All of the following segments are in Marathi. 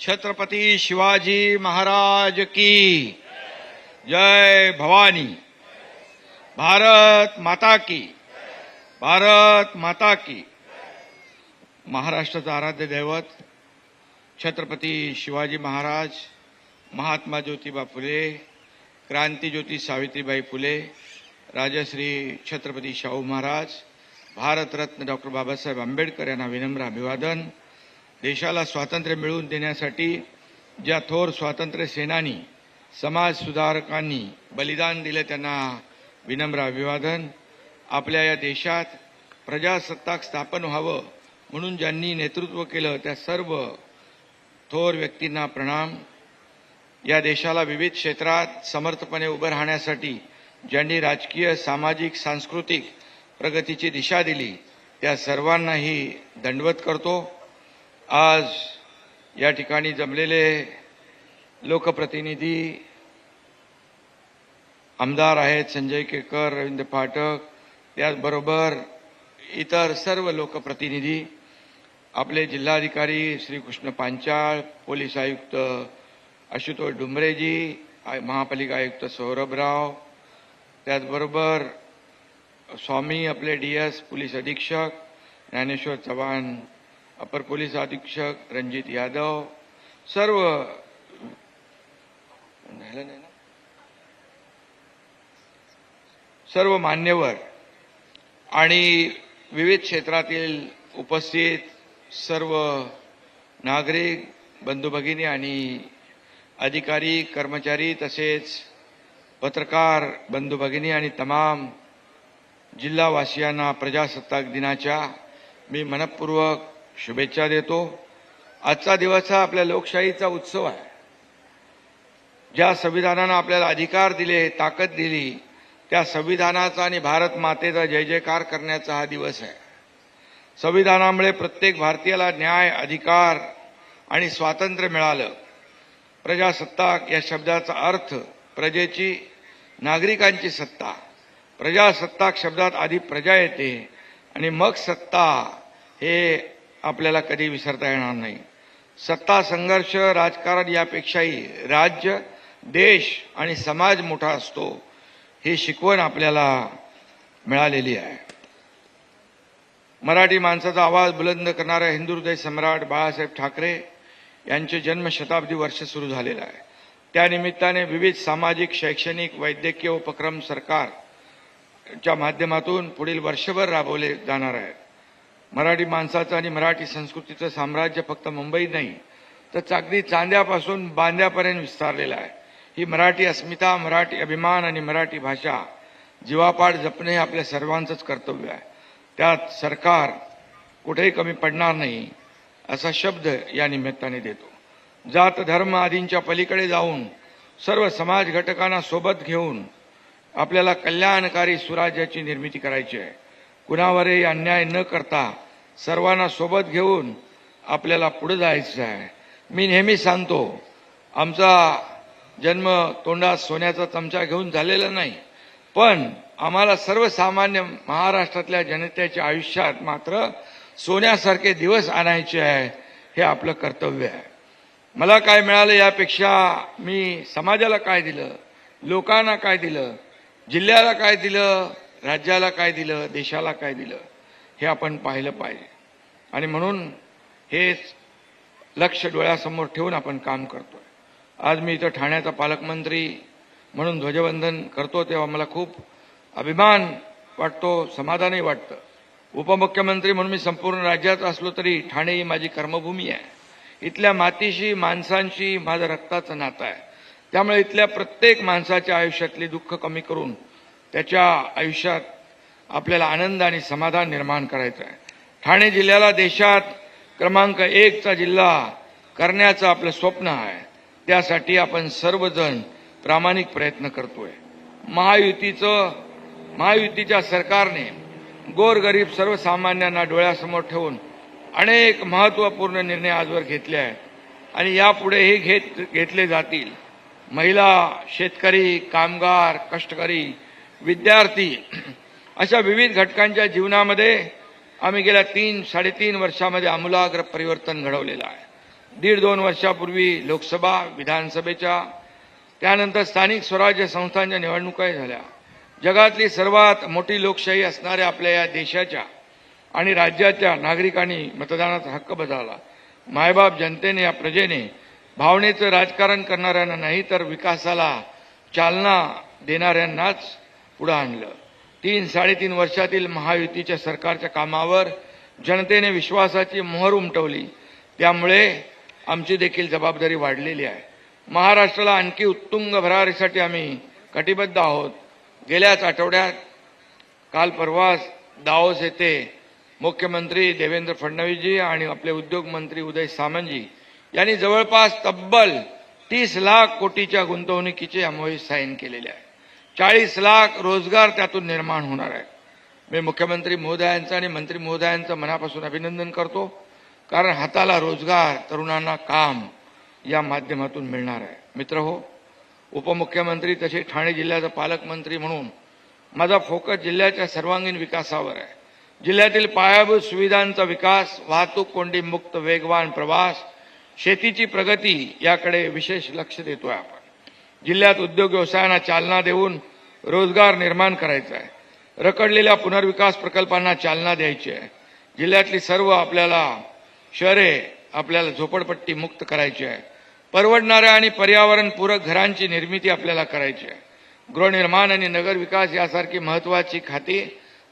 छत्रपति शिवाजी महाराज की जय भवानी। भारत माता की, भारत माता की। महाराष्ट्राचं आराध्य दैवत छत्रपती शिवाजी महाराज, महात्मा ज्योतिबा फुले, क्रांतिज्योती सावित्रीबाई फुले, राजश्री छत्रपती शाहू महाराज, भारतरत्न डॉक्टर बाबासाहेब आंबेडकर यांना विनम्र अभिवादन। देशाला स्वातंत्र्य मिळवून देण्यासाठी ज्या थोर स्वातंत्र्य सेनानी, समाज सुधारकांनी बलिदान दिले त्यांना विनम्र अभिवादन। आपल्या या देशात प्रजासत्ताक स्थापन व्हावं म्हणून ज्यांनी नेतृत्व केलं त्या सर्व थोर व्यक्तींना प्रणाम। या देशाला विविध क्षेत्रात समर्थपणे उभं राहण्यासाठी ज्यांनी राजकीय, सामाजिक, सांस्कृतिक प्रगतीची दिशा दिली त्या सर्वांनाही दंडवत करतो। आज या ठिकाणी जमलेले लोकप्रतिनिधी, आमदार आहेत संजय केकर, रवींद्र फाटक, त्याचबरोबर इतर सर्व लोकप्रतिनिधी, आपले जिल्हाधिकारी श्री कृष्ण पांचाळ, पोलीस आयुक्त आशुतोष डुंबरेजी, महापालिका आयुक्त सौरभराव, त्याचबरोबर स्वामी आपले DS पोलीस अधीक्षक ज्ञानेश्वर चव्हाण, अपर पोलीस अधीक्षक रणजित यादव, सर्व सर्व मान्यवर आणि विविध क्षेत्रातील उपस्थित सर्व नागरिक बंधू भगिनी आणि अधिकारी, कर्मचारी, तसेच पत्रकार बंधू भगिनी आणि तमाम जिल्हावासियांना प्रजासत्ताक दिनाच्या मी मनपूर्वक शुभेच्छा देतो। आजचा दिवस हा आपल्या लोकशाहीचा उत्सव आहे। ज्या संविधानानं आपल्याला अधिकार दिले, ताकद दिली, त्या संविधानाचा आणि भारत मातेचा जय जयकार करण्याचा हा दिवस आहे। संविधानामुळे प्रत्येक भारतीयाला न्याय, अधिकार आणि स्वातंत्र्य मिळालं। प्रजासत्ताक या शब्दाचा अर्थ प्रजेची, नागरिकांची सत्ता। प्रजासत्ताक शब्दात आधी प्रजा येते आणि मग सत्ता, हे आपल्याला कधी विसरता येणार नाही। सत्ता संघर्ष, राजकारण यापेक्षाही राज्य, देश आणि समाज मोठा असतो, ही शिकवण आपल्याला मिळालेली आहे। मराठी माणसाचा आवाज बुलंद करणाऱ्या हिंदू हृदय सम्राट बाळासाहेब ठाकरे यांचे जन्मशताब्दी वर्ष सुरू झालेलं आहे। त्यानिमित्ताने विविध सामाजिक, शैक्षणिक, वैद्यकीय उपक्रम सरकारच्या माध्यमातून पुढील वर्षभर राबवले जाणार आहेत। मराठी माणसाचं आणि मराठी संस्कृतीचं साम्राज्य फक्त मुंबईत नाही तर अगदी चांद्यापासून बांद्यापर्यंत विस्तारलेलं आहे। ही मराठी अस्मिता, मराठी अभिमान आणि मराठी भाषा जीवापाड जपणे हे आपल्या सर्वांचंच कर्तव्य आहे। त्यात सरकार कुठेही कमी पडणार नाही असा शब्द या निमित्ताने देतो। जात धर्म आदींच्या पलीकडे जाऊन सर्व समाज घटकांना सोबत घेऊन आपल्याला कल्याणकारी सुराज्याची निर्मिती करायची आहे। कुणावरही अन्याय न करता सर्वांना सोबत घेऊन आपल्याला पुढे जायचं आहे। मी नेहमी सांगतो, आमचा जन्म तोंडात सोन्याचा चमचा घेऊन झालेला नाही, पण आम्हाला सर्वसामान्य महाराष्ट्रातल्या जनतेच्या आयुष्यात मात्र सोन्यासारखे दिवस आणायचे आहे, हे आपलं कर्तव्य आहे। मला काय मिळालं यापेक्षा मी समाजाला काय दिलं, लोकांना काय दिलं, जिल्ह्याला काय दिलं, राज्याला काय दिलं, देशाला काय दिलं, हे आपण पाहिलं पाहिजे। आणि म्हणून हेच लक्ष डोळ्यासमोर ठेवून आपण काम करतोय। आज मी इथं ठाण्याचा पालकमंत्री म्हणून ध्वजवंदन करतो तेव्हा मला खूप अभिमान वाटतो, समाधानही वाटतं। उपमुख्यमंत्री म्हणून मी संपूर्ण राज्यात असलो तरी ठाणे ही माझी कर्मभूमी आहे। इथल्या मातीशी, माणसांशी माझं रक्ताचं नातं आहे। त्यामुळे इथल्या प्रत्येक माणसाच्या आयुष्यातली दुःख कमी करून त्याच्या आयुष्यात आपल्याला आनंद आणि समाधान निर्माण करायचं आहे। ठाणे जिल्ह्याला देशात क्रमांक 1 जिल्हा करण्याचं आपलं स्वप्न आहे। त्यासाठी आपण सर्वजण प्रामाणिक प्रयत्न करतोय। महायुतीच्या सरकारने गोरगरीब सर्वसामान्यांना डोळ्यासमोर ठेवून अनेक महत्त्वपूर्ण निर्णय आजवर घेतले आहेत आणि यापुढेही घेतले जातील। महिला, शेतकरी, कामगार, कष्टकरी, विद्यार्थी अशा विविध घटकांच्या जीवनामध्ये आम्ही गेल्या 3-3.5 वर्षामध्ये आमूलाग्र परिवर्तन घडवलेलं आहे। 1.5-2 वर्षापूर्वी लोकसभा, विधानसभेच्या, त्यानंतर स्थानिक स्वराज्य संस्थांच्या निवडणुकाही झाल्या. जगातली सर्वात मोठी लोकशाही असणाऱ्या आपल्या या देशाच्या आणि राज्याच्या नागरिकांनी मतदानाचा हक्क बजावला. मायबाप जनतेने, या प्रजेने भावनेचं राजकारण करणाऱ्यांना नाही तर विकासाला चालना देणाऱ्यांनाच पुढे आणलं. 3-3.5 वर्षातील महायुतीच्या सरकारच्या कामावर जनतेने विश्वासाची मोहर उमटवली. त्यामुळे आमची देखील जबाबदारी वाढलेली आहे. महाराष्ट्राला आणखी उत्तुंग भरारीसाठी आम्ही कटिबद्ध आहोत. गेल्याच आठवड्यात काल परवा दावोस येथे मुख्यमंत्री देवेंद्र फडणवीसजी आणि आपले उद्योग मंत्री उदय सामंतजी यांनी जवळपास तब्बल 30 लाख कोटीच्या गुंतवणुकीचे एमओयू साईन केलेले आहे. 40 लाख रोजगार त्यातून निर्माण होणार आहे. मी मुख्यमंत्री महोदयांचं आणि मंत्री महोदयांचं मनापासून अभिनंदन करतो, कारण हाताला रोजगार, तरुणांना काम या माध्यमातून मिळणार आहे. मित्रहो, उपमुख्यमंत्री तसे ठाणे जिल्ह्याचा पालकमंत्री म्हणून माझा फोकस जिल्ह्याच्या सर्वांगीण विकासावर आहे. जिल्ह्यातील पायाभूत सुविधांचा विकास, वाहतूक कोंडी मुक्त वेगवान प्रवास, शेतीची प्रगती याकडे विशेष लक्ष देतोय आपण. जिल्ह्यात उद्योग व्यवसायांना चालना देऊन रोजगार निर्माण करायचा आहे. रखडलेल्या पुनर्विकास प्रकल्पांना चालना द्यायची आहे. जिल्ह्यातली सर्व आपल्याला शहरे आपल्याला झोपडपट्टी मुक्त करायची आहे. परवडणाऱ्या आणि पर्यावरणपूरक घरांची निर्मिती आपल्याला करायची आहे. गृहनिर्माण आणि नगरविकास यासारखी महत्त्वाची खाती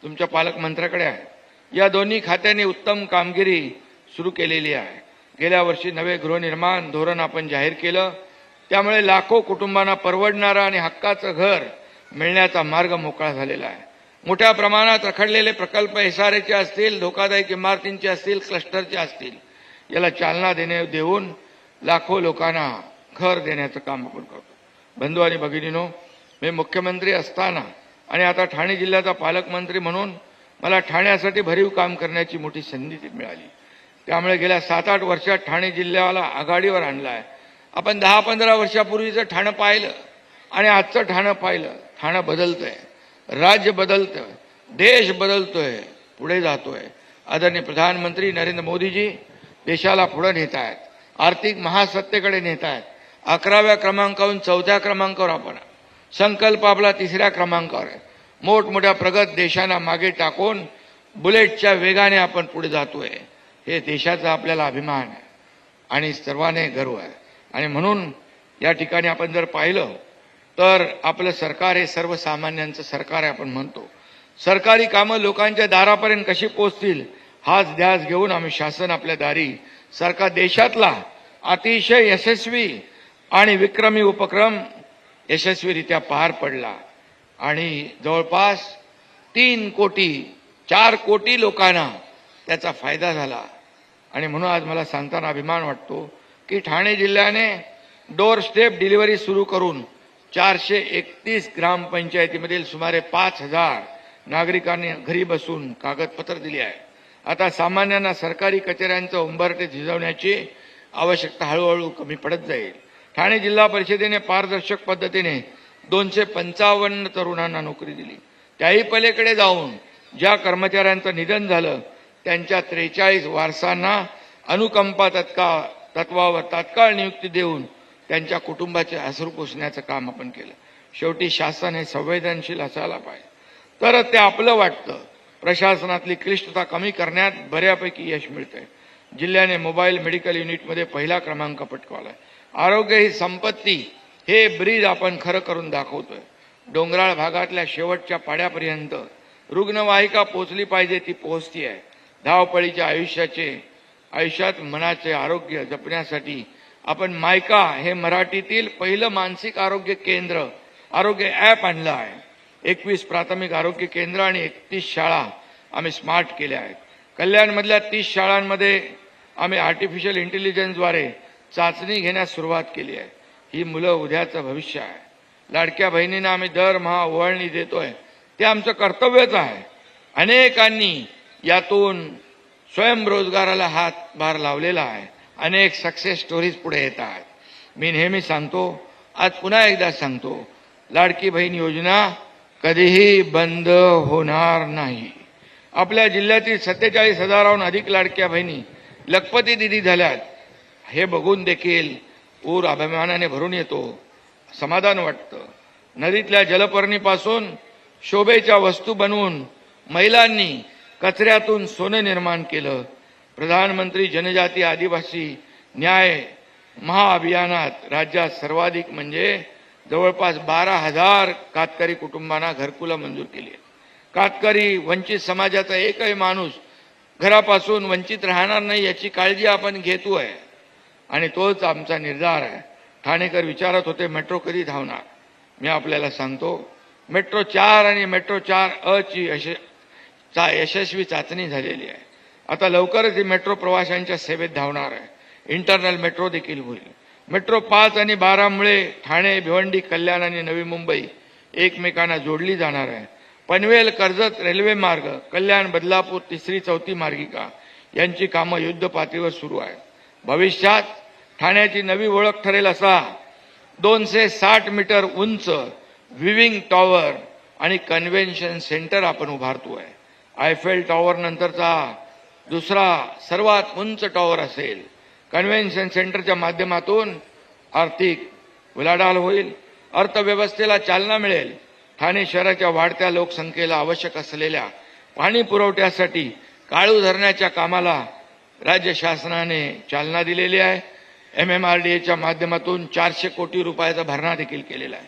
तुमच्या पालकमंत्र्याकडे आहे. या दोन्ही खात्यांनी उत्तम कामगिरी सुरू केलेली आहे. गेल्या वर्षी नवे गृहनिर्माण धोरण आपण जाहीर केलं. त्यामुळे लाखो कुटुंबांना परवडणारं आणि हक्काचं घर मिळण्याचा मार्ग मोकळा झालेला आहे. मोठ्या प्रमाणात रखडलेले प्रकल्प एसआरएचे असतील, धोकादायक इमारतींचे असतील, क्लस्टरचे असतील, याला चालना देऊन लाखो लोकांना घर देण्याचं काम आपण करतो. बंधू आणि भगिनींनो, मी मुख्यमंत्री असताना आणि आता ठाणे जिल्ह्याचा पालकमंत्री म्हणून मला ठाण्यासाठी भरीव काम करण्याची मोठी संधी मिळाली. त्यामुळे गेल्या 7-8 वर्षात ठाणे जिल्ह्याला आघाडीवर आणलं आहे. आपण 10-15 वर्षापूर्वीचं ठाणं पाहिलं आणि आजचं ठाणं पाहिलं. ठाणं बदलतंय, राज्य बदलतंय, देश बदलतोय, पुढे जातोय. आदरणीय प्रधानमंत्री नरेंद्र मोदीजी देशाला पुढे नेत आहेत, आर्थिक महासत्तेकडे नेत आहेत. 11व्या क्रमांकावरून 4थ्या क्रमांकावर आपण, संकल्प आपला 3ऱ्या क्रमांकावर आहे. मोठमोठ्या प्रगत देशांना मागे टाकून बुलेटच्या वेगाने आपण पुढे जातोय. हे देशाचा आपल्याला अभिमान आहे आणि सर्वांना गर्व आहे. आणि म्हणून या ठिकाणी आपण जर पाहिलं तर आपलं सरकार हे सर्वसामान्यांचं सरकार आहे आपण म्हणतो. सरकारी कामं लोकांच्या दारापर्यंत कशी पोहोचतील हाच ध्यास घेऊन आम्ही शासन आपल्या दारी सरकार देशातला अतिशय यशस्वी आणि विक्रमी उपक्रम यशस्वीरित्या पार पडला आणि जवळपास 4 कोटी लोकांना त्याचा फायदा झाला. आणि म्हणून आज मला सांगताना अभिमान वाटतो की ठाणे जिल्ह्याने डोर स्टेप डिलिव्हरी सुरू करून 431 ग्रामपंचायतीमधील सुमारे 5,000 नागरिकांनी घरी बसून कागदपत्र दिली आहे. आता सामान्यांना सरकारी कचेऱ्यांचं उंबरठे झिजवण्याची आवश्यकता हळूहळू कमी पडत जाईल. ठाणे जिल्हा परिषदेने पारदर्शक पद्धतीने 255 तरुणांना नोकरी दिली. त्याही पलीकडे जाऊन ज्या कर्मचाऱ्यांचं निधन झालं त्यांच्या 43 वारसांना अनुकंपा तत्वावर तात्काळ नियुक्ती देऊन त्यांच्या कुटुंबाचे अश्रू पुसण्याचं काम आपण केलं. शेवटी शासन हे संवेदनशील असायला पाहिजे, तरच ते आपलं वाटतं. प्रशासनातली क्लिष्टता कमी करण्यात बऱ्यापैकी यश मिळतंय. जिल्ह्याने मोबाईल मेडिकल युनिटमध्ये पहिला क्रमांक पटकावलाय. आरोग्य ही संपत्ती हे ब्रीद आपण खरं करून दाखवतोय. डोंगराळ भागातल्या शेवटच्या पाड्यापर्यंत रुग्णवाहिका पोहोचली पाहिजे, ती पोहोचती आहे. धावपळीच्या आयुष्यात मनाचे आरोग्य जपण्यासाठी आपण मायका हे मराठीतील पहिलं मानसिक आरोग्य केंद्र आरोग्य ॲप आणलं आहे. 21 प्राथमिक आरोग्य केंद्र आणि 31 शाळा आम्ही स्मार्ट केल्या आहेत. कल्याणमधल्या 30 शाळांमध्ये आम्ही आर्टिफिशियल इंटेलिजन्सद्वारे चाचणी घेण्यास सुरुवात केली आहे. ही मुलं उद्याचं भविष्य आहे. लाडक्या बहिणींना आम्ही दरमहा ओवाळणी देतोय, ते आमचं कर्तव्यच आहे. अनेकांनी यातून स्वयंरोजगाराला हातभार लावलेला आहे. अनेक सक्सेस स्टोरीज पुढे येत आहेत. मी नेहमी सांगतो, आज पुन्हा एकदा सांगतो, लाडकी बहीण योजना कधीही बंद होणार नाही. आपल्या जिल्ह्यातील 47,000हून अधिक लाडक्या बहिणी लखपती दिदी झाल्यात. हे बघून देखील ऊर अभिमानाने भरून येतो, समाधान वाटतं. नदीतल्या जलपर्णीपासून शोभेच्या वस्तू बनवून महिलांनी कचऱ्यातून सोनं निर्माण केलं. प्रधानमंत्री जनजाती आदिवासी न्याय महाअभियानात राज्यात सर्वाधिक म्हणजे जवळपास 12,000 कातकरी कुटुंबांना घरकुलं मंजूर केली. कातकरी वंचित समाजाचा एकही माणूस घरापासून वंचित राहणार नाही याची काळजी आपण घेतोय आणि तोच आमचा निर्धार आहे. ठाणेकर विचारत होते मेट्रो कधी धावणार. मी आपल्याला सांगतो, मेट्रो 4 आणि मेट्रो 4 ची यशस्वी चाचणी झालेली आहे. आता लवकरच ही मेट्रो प्रवाशांच्या सेवेत धावणार आहे. इंटरनल मेट्रो देखील होईल. मेट्रो 5 आणि 12 मुळे ठाणे, भिवंडी, कल्याण आणि नवी मुंबई एकमेकांना जोडली जाणार आहे. पनवेल कर्जत रेल्वे मार्ग, कल्याण बदलापूर 3री 4थी मार्गिका यांची कामं युद्धपातळीवर सुरू आहेत. भविष्यात ठाण्याची नवी ओळख ठरेल असा 260 मीटर उंच विविंग टॉवर आणि कन्व्हेन्शन सेंटर आपण उभारतोय. आयफेल टॉवर नंतरचा दुसरा सर्वात उंच टॉवर असेल. कन्व्हेन्शन सेंटरच्या माध्यमातून आर्थिक उलाढाल होईल, अर्थव्यवस्थेला चालना मिळेल. ठाणे शहराच्या वाढत्या लोकसंख्येला आवश्यक असलेल्या पाणी पुरवठ्यासाठी काळू धरणाच्या कामाला राज्य शासनाने चालना दिलेली आहे. MMRDAच्या माध्यमातून 400 कोटी रुपयाचा भरणा देखील केलेला आहे.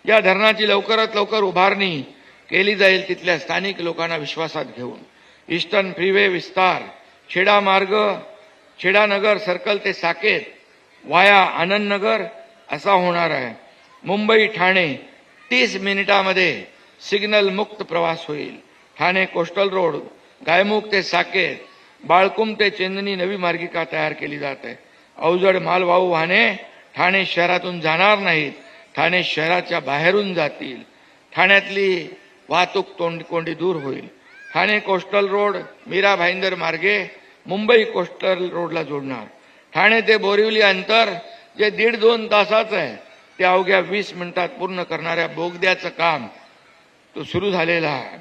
या धरणाची लवकरात लवकर उभारणी केली जाईल तिथल्या स्थानिक लोकांना विश्वासात घेऊन. ईस्टर्न फ्रीवे विस्तार छेडा मार्ग छेडानगर सर्कल ते साकेत वाया आनंदनगर असा होणार आहे. मुंबई ठाणे 30 मिनिटांमध्ये सिग्नल मुक्त प्रवास होईल. ठाणे कोस्टल रोड गायमुख ते साकेत, बाळकुम ते चेंदणी नवी मार्गिका तयार केली जात आहे. अवजड मालवाहू वाहने ठाणे शहरातून जाणार नाहीत, ठाणे शहराच्या बाहेरून जातील. ठाण्यातली वाहतूक कोंडी दूर होईल. ठाणे कोस्टल रोड मीरा भाईंदर मार्गे मुंबई कोस्टल रोडला जोडणार. ठाणे ते बोरिवली अंतर जे 1.5-2 तासाचं आहे ते अवघ्या 20 मिनिटात पूर्ण करणाऱ्या बोगद्याचं काम तो सुरू झालेला आहे.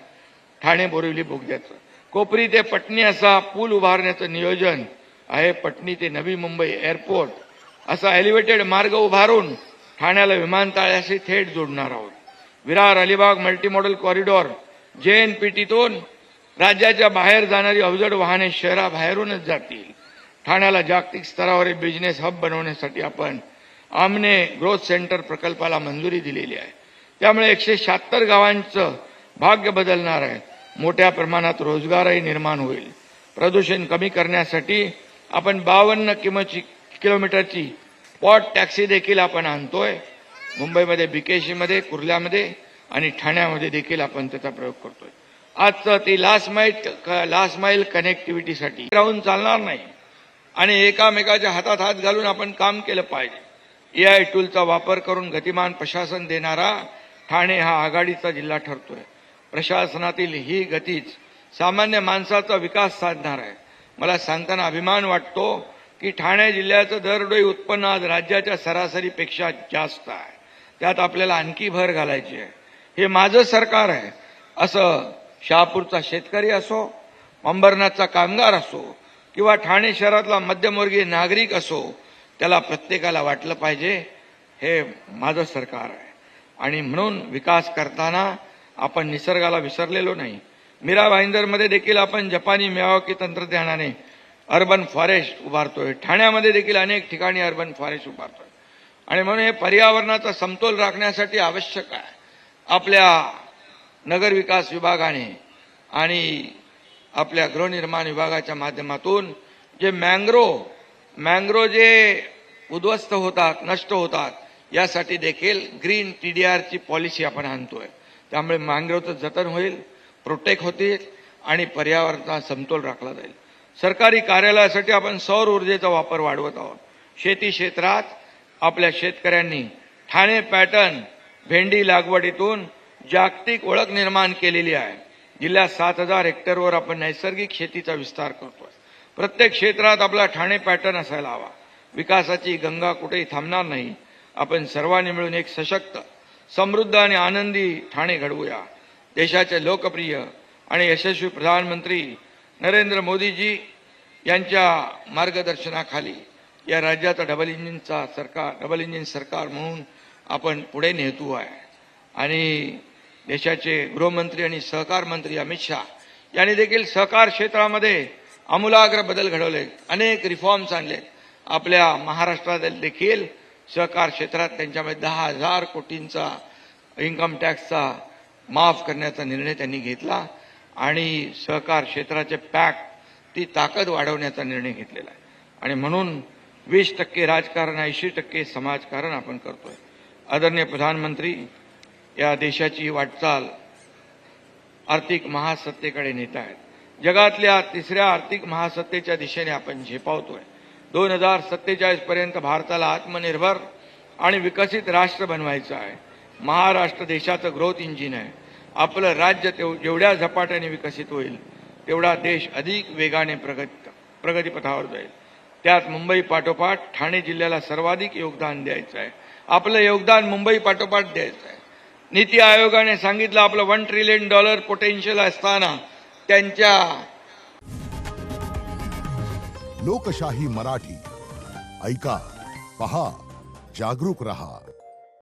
ठाणे बोरिवली बोगद्याचं. कोपरी ते पटणी असा पूल उभारण्याचं नियोजन आहे. पटणी ते नवी मुंबई एअरपोर्ट असा एलिव्हेटेड मार्ग उभारून ठाण्याला विमानतळाशी थेट जोडणार आहोत. विरार अलिबाग मल्टीमॉडल कॉरिडॉर JNPTतून राज्याच्या बाहेर जाणारी अवजड वाहने शहराबाहेरूनच जातील. ठाण्याला जागतिक स्तरावर बिझनेस हब बनवण्यासाठी आपण आमने ग्रोथ सेंटर प्रकल्पाला मंजुरी दिलेली आहे. त्यामुळे 176 गावांचं भाग्य बदलणार आहे. मोठ्या प्रमाणात रोजगारही निर्माण होईल. प्रदूषण कमी करण्यासाठी आपण 52 किलोमीटरची स्पॉट टॅक्सी देखील आपण आणतोय. मुंबईमध्ये BKC कुर्ल्यामध्ये आणि ठाण्यामध्ये देखील आपण त्याचा प्रयोग करतोय. आजचं ती लास्ट माईल कनेक्टिव्हिटीसाठी राहून चालणार नाही आणि एकामेकाच्या हातात हात घालून आपण काम केलं पाहिजे. AI टूलचा वापर करून गतिमान प्रशासन देणारा ठाणे हा आघाडीचा जिल्हा ठरतोय. प्रशासनातील ही गतीच सामान्य माणसाचा विकास साधणार आहे. मला सांगताना अभिमान वाटतो की ठाणे जिल्ह्याचं दरडोई उत्पन्न आज राज्याच्या सरासरीपेक्षा जास्त आहे. त्यात आपल्याला आणखी भर घालायची आहे. हे माझं सरकार आहे असं शहापूरचा शेतकरी असो, अंबरनाथचा कामगार असो किंवा ठाणे शहरातला मध्यमवर्गीय नागरिक असो, त्याला प्रत्येकाला वाटलं पाहिजे हे माझं सरकार आहे. आणि म्हणून विकास करताना आपण निसर्गाला विसरलेलो नाही. मीरा भाईंदरमध्ये देखील आपण जपानी मियावाकी तंत्रज्ञानाने अर्बन फॉरेस्ट उभारतोय. ठाण्यामध्ये देखील अनेक ठिकाणी अर्बन फॉरेस्ट उभारतोय. आणि म्हणून हे पर्यावरणाचा समतोल राखण्यासाठी आवश्यक आहे. आपल्या नगर विकास विभागाने आणि आपल्या गृहनिर्माण विभागाच्या माध्यमातून जे मँग्रो जे उद्ध्वस्त होतात, नष्ट होतात, यासाठी देखील ग्रीन TDRची पॉलिसी आपण आणतोय. त्यामुळे मँग्रोचं जतन होईल, प्रोटेक्ट होतील आणि पर्यावरणाचा समतोल राखला जाईल. सरकारी कार्यालयासाठी आपण सौर ऊर्जेचा वापर वाढवत आहोत. शेती क्षेत्रात आपल्या शेतकऱ्यांनी ठाणे पॅटर्न भेंडी लागवडीतून जागतिक ओळख निर्माण केलेली आहे. जिल्ह्यात 7,000 हेक्टरवर आपण नैसर्गिक शेतीचा विस्तार करतोय. प्रत्येक क्षेत्रात आपला ठाणे पॅटर्न असायला हवा. विकासाची गंगा कुठेही थांबणार नाही. आपण सर्वांनी मिळून एक सशक्त, समृद्ध आणि आनंदी ठाणे घडवूया. देशाचे लोकप्रिय आणि यशस्वी प्रधानमंत्री नरेंद्र मोदीजी यांच्या मार्गदर्शनाखाली या राज्याचा डबल इंजिन सरकार म्हणून आपण पुढे नेतो आहे. आणि देशाचे गृहमंत्री आणि सहकार मंत्री अमित शहा यांनी देखील सहकार क्षेत्रामध्ये आमूलाग्र बदल घडवले, अनेक रिफॉर्म्स आणले. आपल्या महाराष्ट्रात देखील सहकार क्षेत्रात त्यांच्यामध्ये 10,000 कोटींचा इन्कम टॅक्सचा माफ करण्याचा निर्णय त्यांनी घेतला आणि सहकार क्षेत्राचे ती ताकद वाढवण्याचा निर्णय घेतलेला आहे. आणि म्हणून 20% राजकारण 80% समाजकारण आपण करतोय. आदरणीय प्रधानमंत्री, या देशाची वाटचाल आर्थिक महासत्तेकडे नेत आहेत. जगातल्या तिसऱ्या आर्थिक महासत्तेच्या दिशेने आपण झेपावतोय. 2047 पर्यंत भारताला आत्मनिर्भर आणि विकसित राष्ट्र बनवायचं आहे. महाराष्ट्र देशाचं ग्रोथ इंजिन आहे. आपलं राज्य जेवढ्या झपाट्याने विकसित होईल तेवढा देश अधिक वेगाने प्रगतीपथावर जाईल. त्यात मुंबई पाठोपाठ ठाणे जिल्ह्याला सर्वाधिक योगदान द्यायचं आहे. आपलं योगदान मुंबई पाठोपाठ द्यायचं आहे. नीती आयोगाने सांगितलं आपलं $1 ट्रिलियन पोटेन्शियल असताना त्यांच्या लोकशाही मराठी ऐका, पहा, जागरूक रहा.